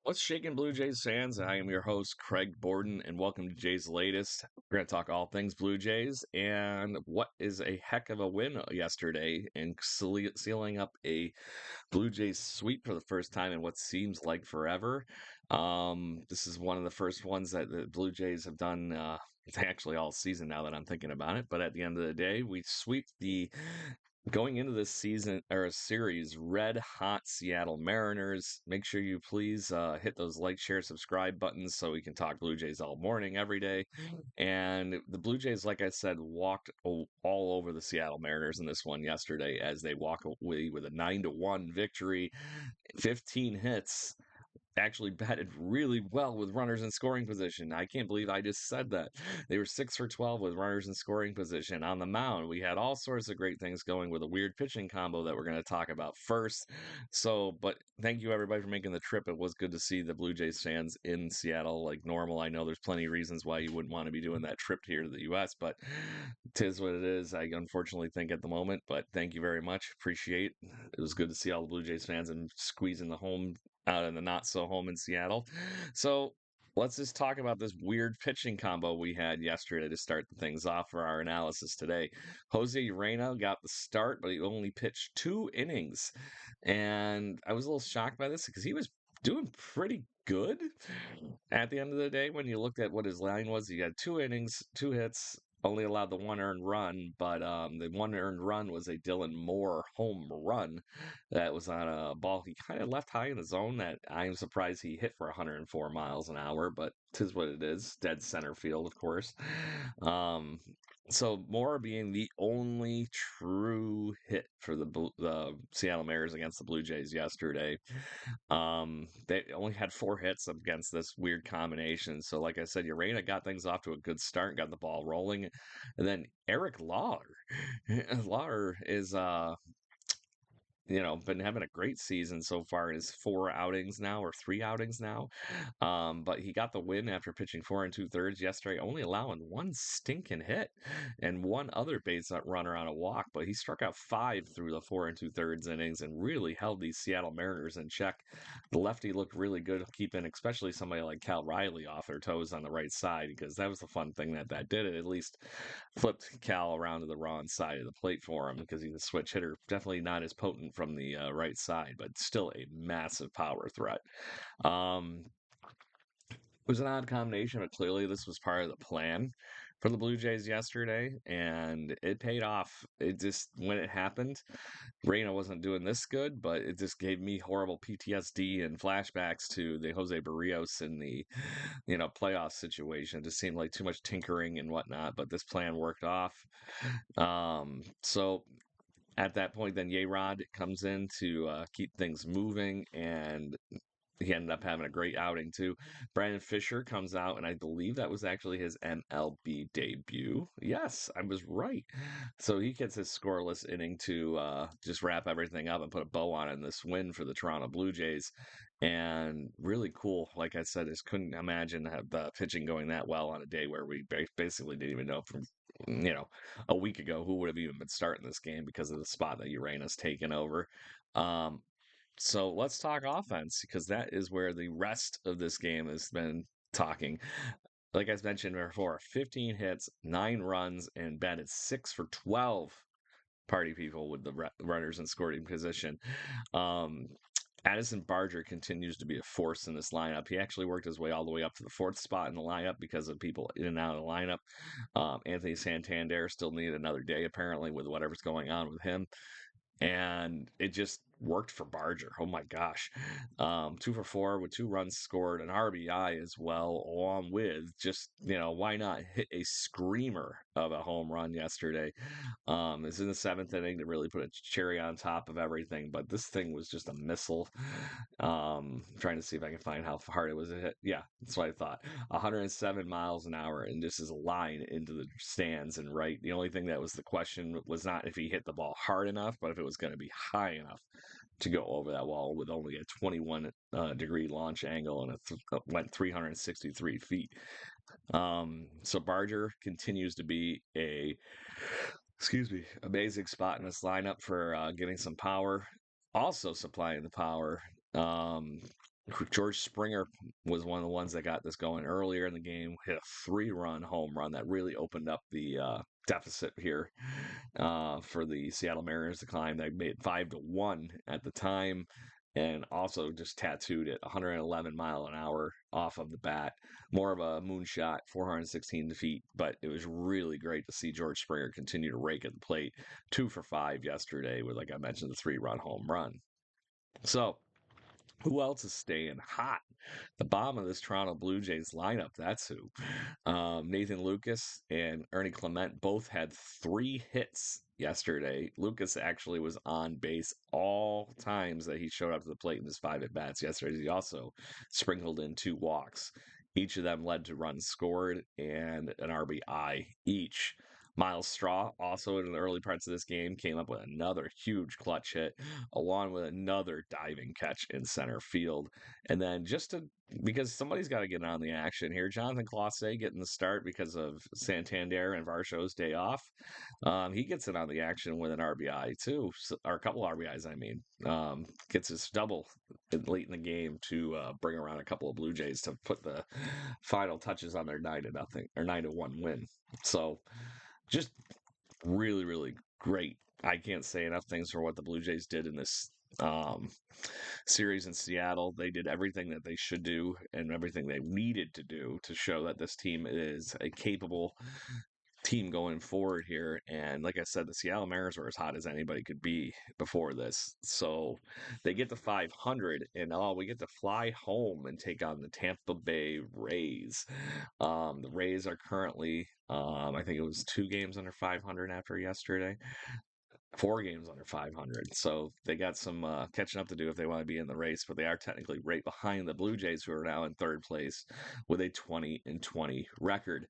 What's shaking Blue Jays fans? I am your host, Craig Borden, and welcome to Jays Latest. We're going to talk all things Blue Jays and what is a heck of a win yesterday and sealing up a Blue Jays sweep for the first time in what seems like forever. This is one of the first ones that the Blue Jays have done. It's actually all season now that I'm thinking about it. But at the end of the day, we sweep the going into this season or series, red hot Seattle Mariners. Make sure you please hit those like, share, subscribe buttons so we can talk Blue Jays all morning, every day. And the Blue Jays, like I said, walked all over the Seattle Mariners in this one yesterday as they walk away with a 9-1 victory, 15 hits, actually batted really well with runners in scoring position. I can't believe I just said that. They were 6 for 12 with runners in scoring position. On the mound, we had all sorts of great things going with a weird pitching combo that we're going to talk about first. But thank you everybody for making the trip. It was good to see the Blue Jays fans in Seattle like normal. I know there's plenty of reasons why you wouldn't want to be doing that trip here to the US, but tis what it is. I unfortunately think at the moment, but thank you very much. Appreciate. It was good to see all the Blue Jays fans and squeezing the home out in the not so home in Seattle. So let's just talk about this weird pitching combo we had yesterday to start things off for our analysis today. Jose Urena got the start, but he only pitched 2 innings. And I was a little shocked by this because he was doing pretty good at the end of the day. When you looked at what his line was, he had 2 innings, 2 hits, only allowed the one earned run, but the one earned run was a Dylan Moore home run that was on a ball he kind of left high in the zone that I am surprised he hit for 104 miles an hour, but tis what it is. Dead center field, of course. Um, so Moore being the only true hit for the Seattle Mariners against the Blue Jays yesterday. They only had 4 hits against this weird combination. So, like I said, Urena got things off to a good start, got the ball rolling, and then Eric Lauer, Lauer is been having a great season so far in his 4 outings now or 3 outings now. But he got the win after pitching 4 and 2/3 yesterday, only allowing one stinking hit and one other base runner on a walk. But he struck out 5 through the 4 and 2/3 innings and really held these Seattle Mariners in check. The lefty looked really good, keeping especially somebody like Cal Riley off their toes on the right side because that was the fun thing that did it. At least flipped Cal around to the wrong side of the plate for him because he's a switch hitter. Definitely not as potent from the right side, but still a massive power threat. Um, it was an odd combination, but clearly this was part of the plan for the Blue Jays yesterday, and it paid off. It just when it happened, Reina wasn't doing this good, but it just gave me horrible PTSD and flashbacks to the Jose Barrios in the playoff situation. It just seemed like too much tinkering and whatnot, but this plan worked off. So at that point, then Rod comes in to keep things moving, and he ended up having a great outing too. Brandon Fisher comes out, and I believe that was actually his MLB debut. Yes, I was right. So he gets his scoreless inning to just wrap everything up and put a bow on it in this win for the Toronto Blue Jays. And really cool. Like I said, just couldn't imagine the pitching going that well on a day where we basically didn't even know from a week ago who would have even been starting this game because of the spot that Uranus taken over. Um, so let's talk offense because that is where the rest of this game has been talking. Like I mentioned before, 15 hits, 9 runs, and batted 6 for 12 party people with the runners in scoring position. Um, Addison Barger continues to be a force in this lineup. He actually worked his way all the way up to the 4th spot in the lineup because of people in and out of the lineup. Anthony Santander still needed another day, apparently, with whatever's going on with him. And it just worked for Barger. Oh my gosh. 2 for 4 with 2 runs scored, an RBI as well, along with just, why not hit a screamer of a home run yesterday? It's in the 7th inning to really put a cherry on top of everything, but this thing was just a missile. Trying to see if I can find how hard it was hit. Yeah, that's what I thought. 107 miles an hour, and just as a line into the stands and right. The only thing that was the question was not if he hit the ball hard enough, but if it was going to be high enough to go over that wall with only a 21 degree launch angle and went 363 feet. So Barger continues to be amazing spot in this lineup for getting some power. Also supplying the power. Um, George Springer was one of the ones that got this going earlier in the game. Hit a 3-run home run that really opened up the deficit here for the Seattle Mariners to climb. They made it 5-1 at the time, and also just tattooed it 111 mile an hour off of the bat. More of a moonshot, 416 feet, but it was really great to see George Springer continue to rake at the plate. 2 for 5 yesterday with, like I mentioned, the 3-run home run. So who else is staying hot? The bottom of this Toronto Blue Jays lineup, that's who. Nathan Lucas and Ernie Clement both had 3 hits yesterday. Lucas actually was on base all times that he showed up to the plate in his 5 at bats yesterday. He also sprinkled in 2 walks. Each of them led to runs scored and an RBI each. Miles Straw, also in the early parts of this game, came up with another huge clutch hit, along with another diving catch in center field. And then because somebody's got to get on the action here, Jonathan Clase getting the start because of Santander and Varsho's day off. He gets in on the action with an RBI too, or a couple RBIs, I mean. Gets his double late in the game to bring around a couple of Blue Jays to put the final touches on their 9-0 or 9-1 win. So just really, really great. I can't say enough things for what the Blue Jays did in this um, series in Seattle. They did everything that they should do and everything they needed to do to show that this team is a capable team going forward here. And like I said, the Seattle Mariners were as hot as anybody could be before this. So they get to 500, and we get to fly home and take on the Tampa Bay Rays. The Rays are currently, I think it was 2 games under 500 after yesterday. 4 games under 500. So they got some catching up to do if they want to be in the race, but they are technically right behind the Blue Jays, who are now in third place with a 20-20 record.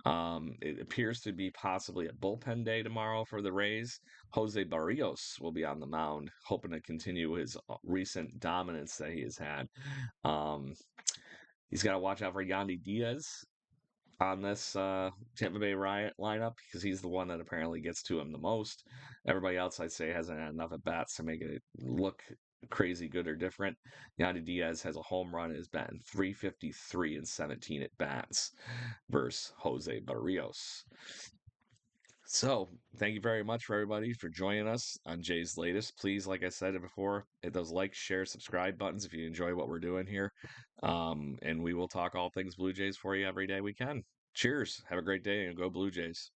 It appears to be possibly a bullpen day tomorrow for the Rays. Jose Barrios will be on the mound, hoping to continue his recent dominance that he has had. He's got to watch out for Yandy Diaz on this Tampa Bay Riot lineup because he's the one that apparently gets to him the most. Everybody else, I'd say, hasn't had enough at bats to make it look crazy good or different. Yandy Diaz has a home run and is batting 353 and 17 at bats versus Jose Barrios. So, thank you very much for everybody for joining us on Jay's Latest. Please, like I said before, hit those like, share, subscribe buttons if you enjoy what we're doing here. And we will talk all things Blue Jays for you every day we can. Cheers. Have a great day and go Blue Jays.